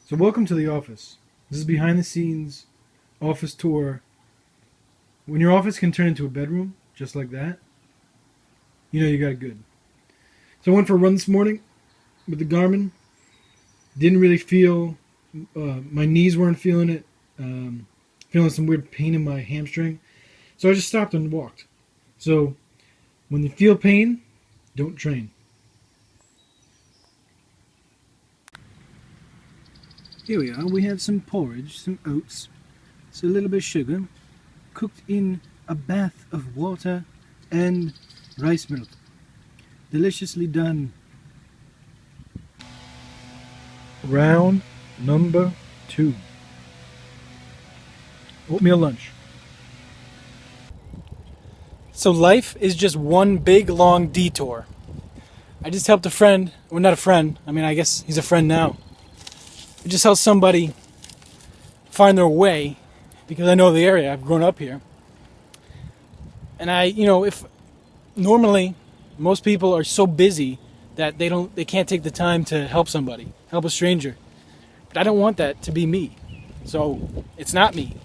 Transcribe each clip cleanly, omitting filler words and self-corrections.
So welcome to the office. This is behind the scenes office tour. When your office can turn into a bedroom, just like that, you know you got it good. So I went for a run this morning with the Garmin. Didn't really feel, my knees weren't feeling it. Feeling some weird pain in my hamstring. So I just stopped and walked. So when you feel pain, don't train. Here we are. We have some porridge, some oats, so a little bit of sugar, cooked in a bath of water and rice milk. Deliciously done. Round number 2. Oatmeal lunch. So life is just one big long detour. I just helped a friend, well, not a friend, I mean, I guess he's a friend now. I just helped somebody find their way because I know the area. I've grown up here. And if normally most people are so busy that they can't take the time to help somebody, help a stranger. But I don't want that to be me. So it's not me.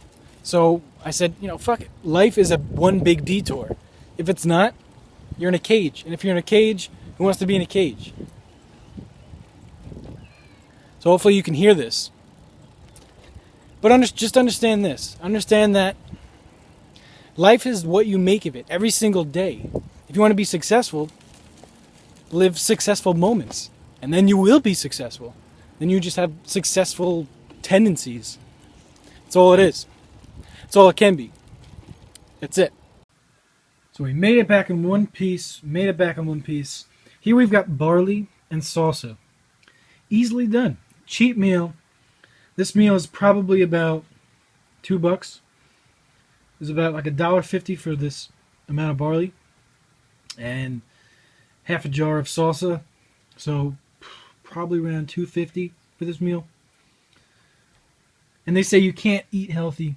So I said, fuck it. Life is a one big detour. If it's not, you're in a cage. And if you're in a cage, who wants to be in a cage? So hopefully you can hear this. But just understand this. Understand that life is what you make of it every single day. If you want to be successful, live successful moments. And then you will be successful. Then you just have successful tendencies. That's all it is. That's all it can be. That's it. So we made it back in one piece. Here we've got barley and salsa. Easily done. Cheap meal. This meal is probably about $2. It's about like $1.50 for this amount of barley. And half a jar of salsa. So probably around $2.50 for this meal. And they say you can't eat healthy.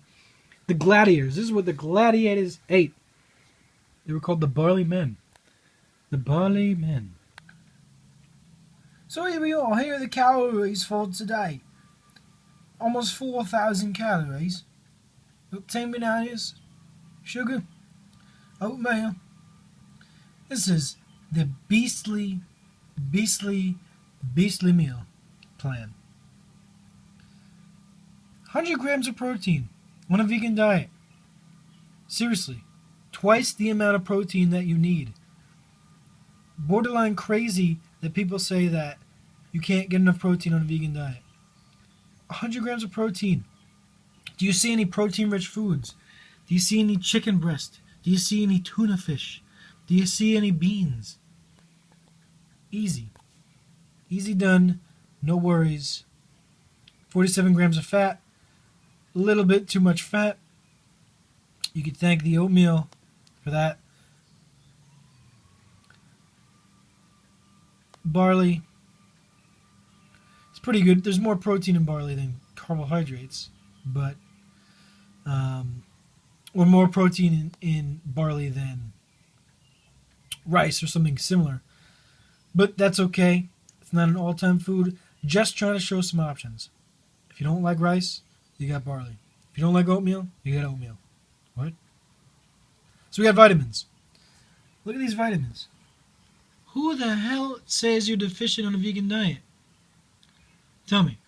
The gladiators. This is what the gladiators ate. They were called the barley men. The barley men. So here we are, here are the calories for today. Almost 4,000 calories. Got 10 bananas, sugar, oatmeal. This is the beastly meal plan. 100 grams of protein on a vegan diet. Seriously, twice the amount of protein that you need. Borderline crazy that people say that you can't get enough protein on a vegan diet. 100 grams of protein. Do you see any protein-rich foods? Do you see any chicken breast? Do you see any tuna fish? Do you see any beans? Easy. Easy done. No worries. 47 grams of fat. A little bit too much fat. You could thank the oatmeal for that. Barley. It's pretty good. There's more protein in barley than carbohydrates, but or more protein in barley than rice or something similar. But that's okay. It's not an all-time food. Just trying to show some options. If you don't like rice, you got barley. If you don't like oatmeal, you got oatmeal. What? So we got vitamins. Look at these vitamins. Who the hell says you're deficient on a vegan diet? Tell me,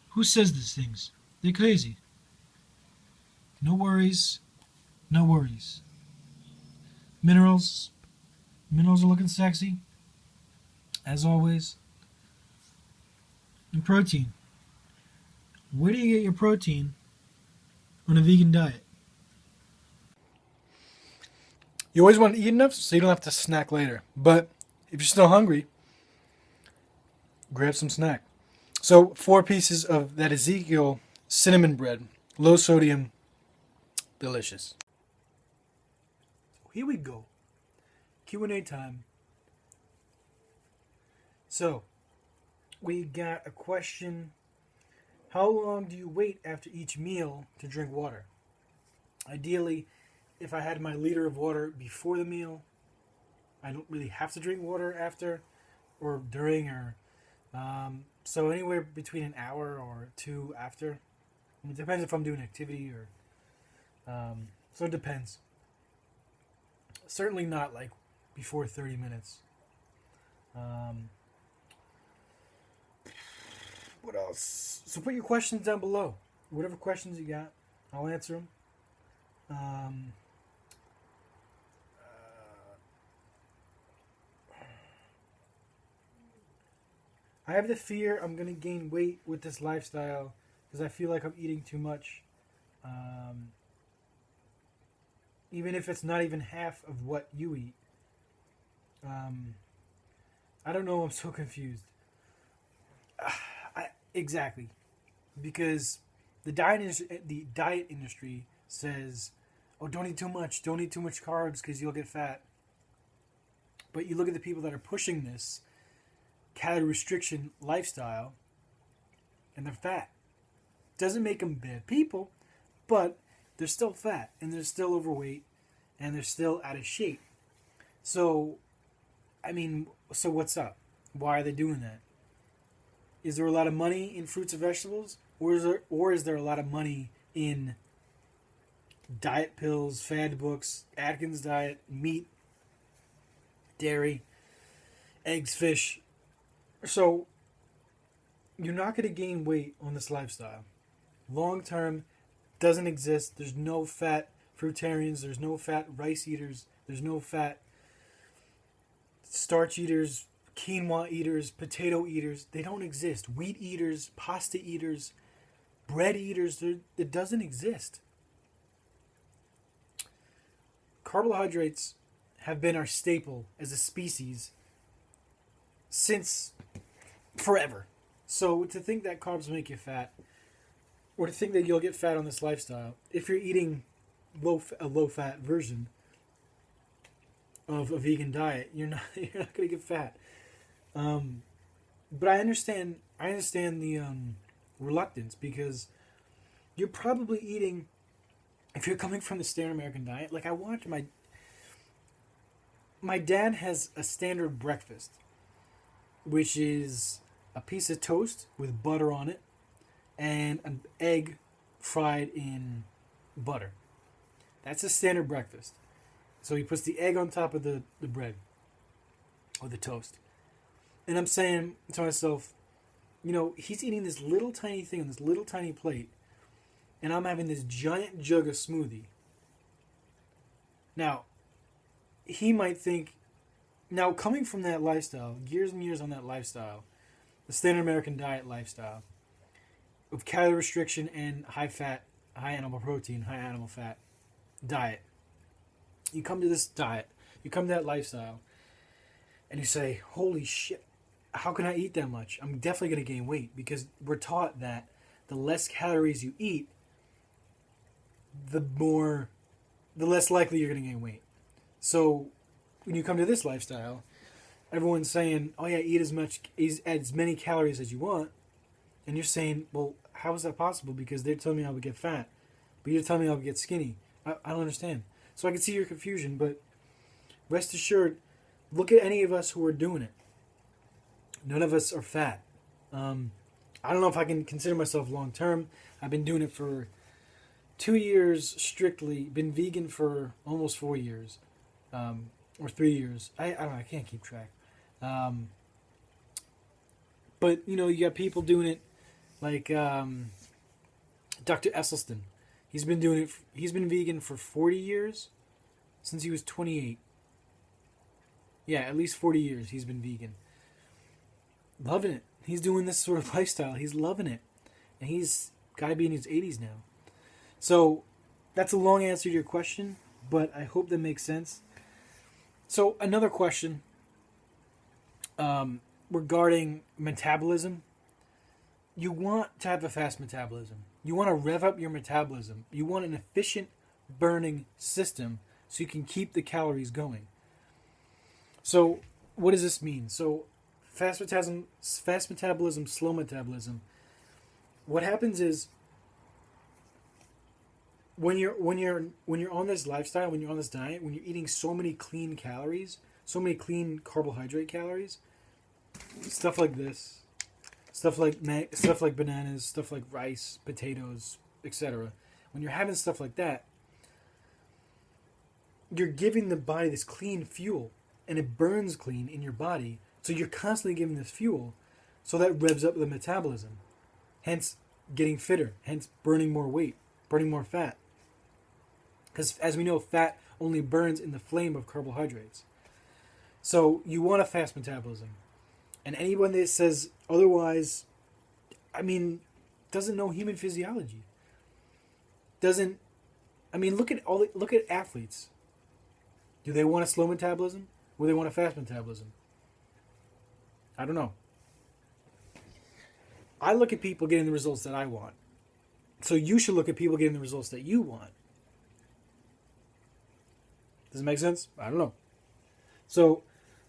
who says these things? They're crazy. No worries. No worries. Minerals. Minerals are looking sexy. As always. And protein. Where do you get your protein on a vegan diet? You always want to eat enough so you don't have to snack later. But if you're still hungry, grab some snack. So 4 pieces of that Ezekiel cinnamon bread. Low sodium. Delicious. Here we go. Q&A time. So, we got a question. How long do you wait after each meal to drink water? Ideally, if I had my liter of water before the meal, I don't really have to drink water after or during or So anywhere between an hour or two after. It depends if I'm doing activity or. So it depends. Certainly not like before 30 minutes. What else? So put your questions down below. Whatever questions you got, I'll answer them. I have the fear I'm going to gain weight with this lifestyle because I feel like I'm eating too much. Even if it's not even half of what you eat. I don't know. I'm so confused. Exactly. Because the diet industry says, oh, don't eat too much. Don't eat too much carbs because you'll get fat. But you look at the people that are pushing this calorie restriction lifestyle, and they're fat. Doesn't make them bad people, but they're still fat, and they're still overweight, and they're still out of shape. So, so what's up? Why are they doing that? Is there a lot of money in fruits and vegetables? Or is there a lot of money in diet pills, fad books, Atkins diet, meat, dairy, eggs, fish? So, you're not going to gain weight on this lifestyle. Long term, doesn't exist. There's no fat fruitarians. There's no fat rice eaters. There's no fat starch eaters, quinoa eaters, potato eaters. They don't exist. Wheat eaters, pasta eaters, bread eaters. It doesn't exist. Carbohydrates have been our staple as a species since forever. So to think that carbs make you fat, or to think that you'll get fat on this lifestyle, if you're eating a low-fat version of a vegan diet, you're not going to get fat. But I understand the reluctance, because you're probably eating, if you're coming from the standard American diet, like I watch my dad has a standard breakfast, which is a piece of toast with butter on it and an egg fried in butter. That's a standard breakfast. So he puts the egg on top of the bread or the toast. And I'm saying to myself, he's eating this little tiny thing on this little tiny plate, and I'm having this giant jug of smoothie. Now, he might think, coming from that lifestyle, years and years on that lifestyle, the standard American diet lifestyle, of calorie restriction and high fat, high animal protein, high animal fat diet. You come to this diet, you come to that lifestyle, and you say, holy shit, how can I eat that much? I'm definitely going to gain weight, because we're taught that the less calories you eat, the less likely you're going to gain weight. So when you come to this lifestyle, everyone's saying, oh yeah, eat as many calories as you want. And you're saying, well, how is that possible? Because they're telling me I would get fat, but you're telling me I would get skinny. I don't understand. So I can see your confusion, but rest assured, look at any of us who are doing it. None of us are fat. I don't know if I can consider myself long term. I've been doing it for 2 years strictly. Been vegan for almost 4 years, or 3 years. I don't know. I can't keep track. But you got people doing it like Dr. Esselstyn. He's been doing it. He's been vegan for 40 years, since he was 28. Yeah, at least 40 years he's been vegan. Loving it. He's doing this sort of lifestyle. He's loving it. And he's got to be in his 80s now. So, that's a long answer to your question, but I hope that makes sense. So, another question regarding metabolism. You want to have a fast metabolism. You want to rev up your metabolism. You want an efficient burning system so you can keep the calories going. So, what does this mean? So, fast metabolism, slow metabolism. What happens is when you're on this lifestyle, when you're on this diet, when you're eating so many clean calories, so many clean carbohydrate calories, stuff like this, stuff like bananas, stuff like rice, potatoes, etc. When you're having stuff like that, you're giving the body this clean fuel, and it burns clean in your body. So you're constantly giving this fuel, so that revs up the metabolism. Hence, getting fitter. Hence, burning more weight, burning more fat. Because as we know, fat only burns in the flame of carbohydrates. So you want a fast metabolism. And anyone that says otherwise, doesn't know human physiology. Look at athletes. Do they want a slow metabolism? Or do they want a fast metabolism? I don't know. I look at people getting the results that I want. So you should look at people getting the results that you want. Does it make sense? I don't know. So,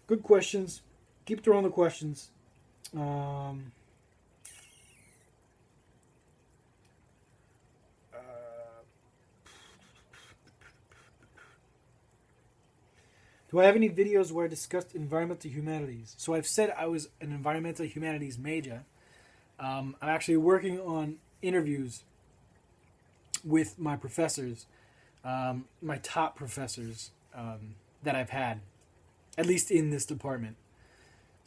good questions. Keep throwing the questions. Do I have any videos where I discussed environmental humanities? So I've said I was an environmental humanities major. I'm actually working on interviews with my professors, my top professors that I've had, at least in this department.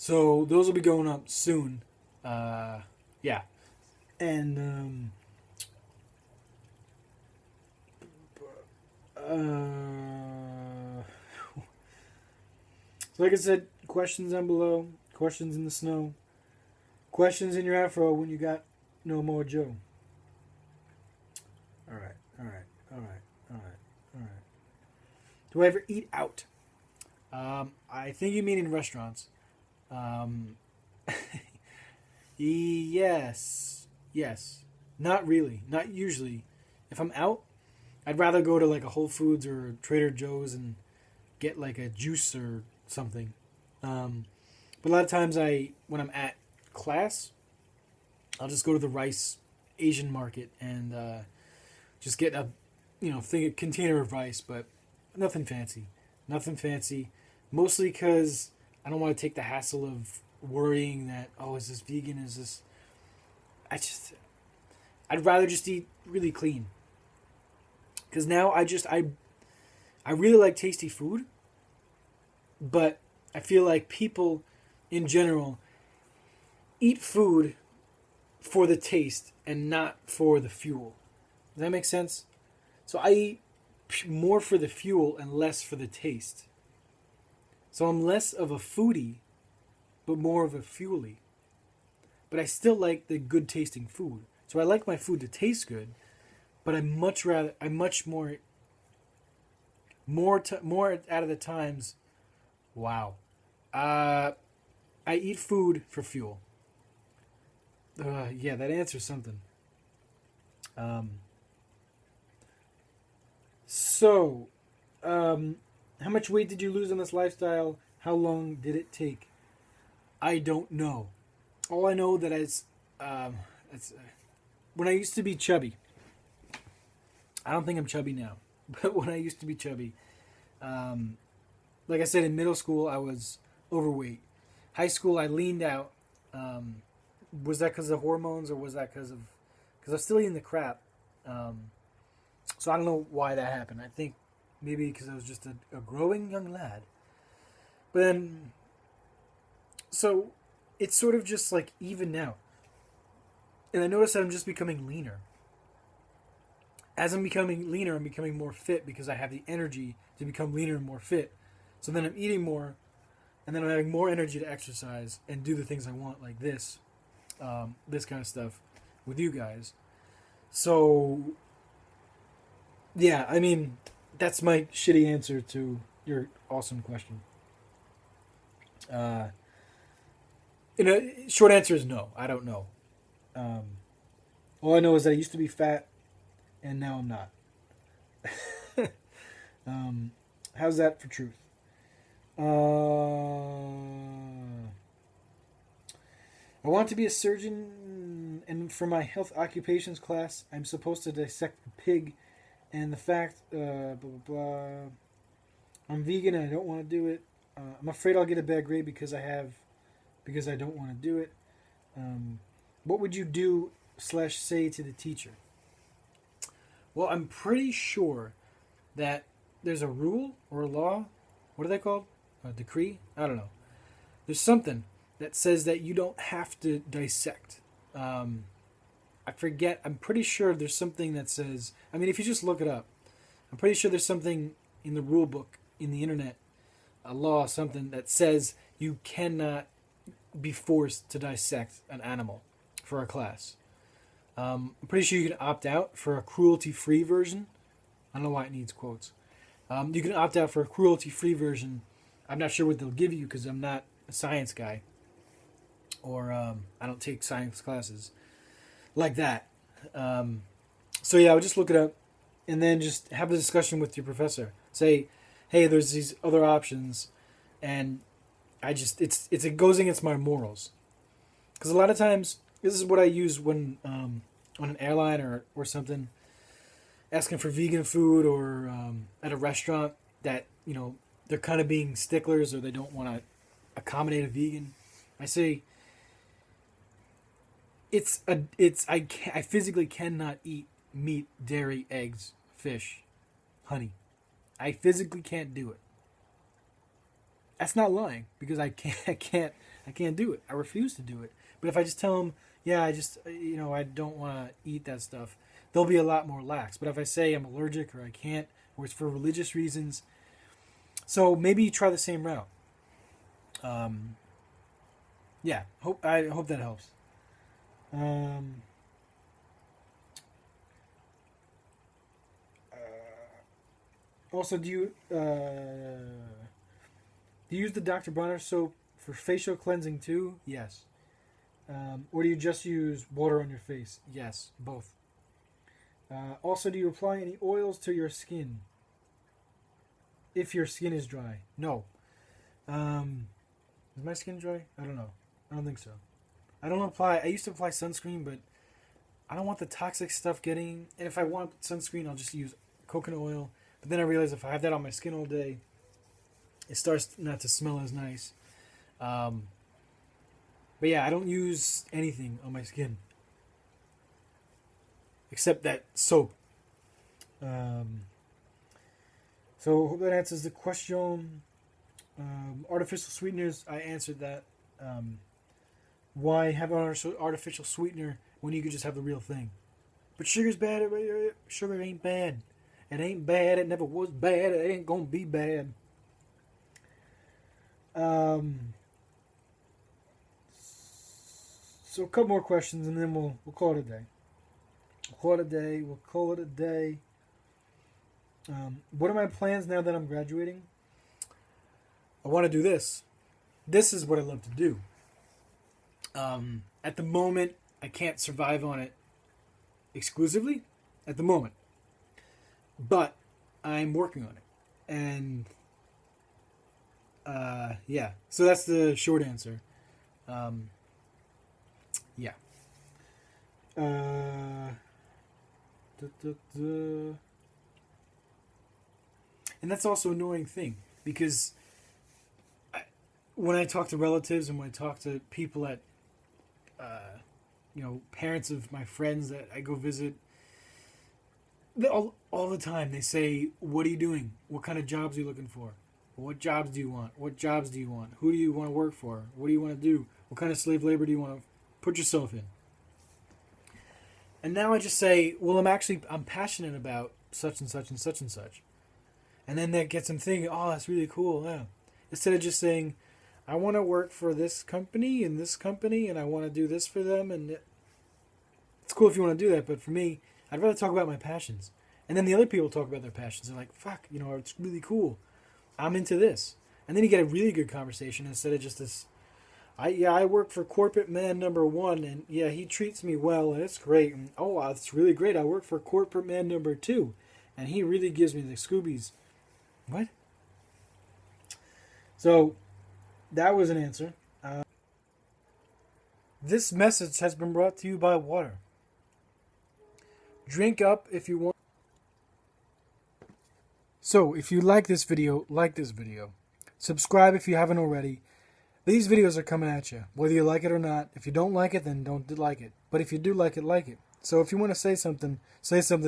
So those will be going up soon. Yeah. And so like I said, questions down below, questions in the snow, questions in your afro when you got no more Joe. All right. Do I ever eat out? I think you mean in restaurants. Yes. Not really. Not usually. If I'm out, I'd rather go to like a Whole Foods or Trader Joe's and get like a juice or something. But a lot of times when I'm at class, I'll just go to the rice Asian market and just get a container of rice, but nothing fancy. Mostly because I don't want to take the hassle of worrying that, is this vegan? Is this... I'd rather just eat really clean. Because now I really like tasty food, but I feel like people in general eat food for the taste and not for the fuel. Does that make sense? So I eat more for the fuel and less for the taste. So I'm less of a foodie, but more of a fuelie. But I still like the good tasting food. So I like my food to taste good, but I'm much more out of the times. Wow. I eat food for fuel. Yeah, that answers something. How much weight did you lose on this lifestyle? How long did it take? I don't know. All I know that it's when I used to be chubby. I don't think I'm chubby now, but when I used to be chubby, like I said, in middle school I was overweight. High school I leaned out. Was that because of hormones, or was that because I was still eating the crap? So I don't know why that happened. I think maybe because I was just a growing young lad. But then, so it's sort of just like even now. And I notice that I'm just becoming leaner. As I'm becoming leaner, I'm becoming more fit because I have the energy to become leaner and more fit. So then I'm eating more, and then I'm having more energy to exercise and do the things I want, like this kind of stuff with you guys. So, yeah, that's my shitty answer to your awesome question. Short answer is no. I don't know. All I know is that I used to be fat, and now I'm not. How's that for truth? I want to be a surgeon, and for my health occupations class, I'm supposed to dissect the pig, and the fact, blah, blah, blah. I'm vegan and I don't want to do it. I'm afraid I'll get a bad grade because I don't want to do it. what would you do / say to the teacher? Well, I'm pretty sure that there's a rule or a law. What are they called? A decree? I don't know. There's something that says that you don't have to dissect. I forget. I'm pretty sure there's something that says, I mean, if you just look it up, I'm pretty sure there's something in the rule book, in the internet, a law, something that says you cannot be forced to dissect an animal for a class. I'm pretty sure you can opt out for a cruelty-free version. I don't know why it needs quotes. You can opt out for a cruelty-free version. I'm not sure what they'll give you because I'm not a science guy. Or I don't take science classes like that. So yeah, I would just look it up and then just have a discussion with your professor. Say, hey, there's these other options, and it goes against my morals. Because a lot of times, this is what I use when on an airline or something, asking for vegan food, or at a restaurant that, you know, they're kind of being sticklers or they don't want to accommodate a vegan. I say, I physically cannot eat meat, dairy, eggs, fish, honey. I physically can't do it. That's not lying, because I can't do it. I refuse to do it. But if I just tell them, yeah, I don't want to eat that stuff, they'll be a lot more lax. But if I say I'm allergic or I can't, or it's for religious reasons, so maybe you try the same route. Yeah, I hope that helps. Also, do you use the Dr. Bronner soap for facial cleansing too? Yes. Or do you just use water on your face? Yes, both. Also, do you apply any oils to your skin if your skin is dry? No. Is my skin dry? I don't know. I don't think so. I used to apply sunscreen, but I don't want the toxic stuff getting, and if I want sunscreen, I'll just use coconut oil. But then I realize if I have that on my skin all day, it starts not to smell as nice. But yeah, I don't use anything on my skin except that soap. So hope that answers the question. Artificial sweeteners, I answered that. Why have an artificial sweetener when you could just have the real thing? But sugar's bad. Sugar ain't bad. It ain't bad. It never was bad. It ain't gonna be bad. So a couple more questions, and then we'll call it a day. We'll call it a day. What are my plans now that I'm graduating? I want to do this. This is what I love to do. At the moment, I can't survive on it exclusively. At the moment. But I'm working on it. And yeah. So that's the short answer. Yeah. And that's also an annoying thing, because when I talk to relatives and when I talk to people at, parents of my friends that I go visit, all the time they say, what are you doing? What kind of jobs are you looking for? What jobs do you want? What jobs do you want? Who do you want to work for? What do you want to do? What kind of slave labor do you want to put yourself in? And now I just say, well, I'm passionate about such and such and such and such. And then that gets them thinking, oh, that's really cool. Yeah. Instead of just saying, I want to work for this company and I want to do this for them. And it's cool if you want to do that. But for me, I'd rather talk about my passions. And then the other people talk about their passions. They're like, fuck, it's really cool. I'm into this. And then you get a really good conversation instead of just this, I work for corporate man number 1, and yeah, he treats me well, and it's great. And oh, it's really great. I work for corporate man number 2, and he really gives me the Scoobies. What? So, that was an answer. This message has been brought to you by water. Drink up if you want. So, if you like this video, Subscribe if you haven't already. But these videos are coming at you, whether you like it or not. If you don't like it, then don't like it. But if you do like it, like it. So if you want to say something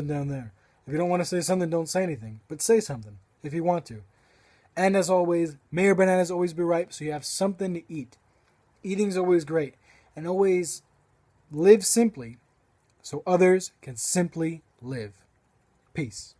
down there. If you don't want to say something, don't say anything. But say something if you want to. And as always, may your bananas always be ripe so you have something to eat. Eating's always great. And always live simply so others can simply live. Peace.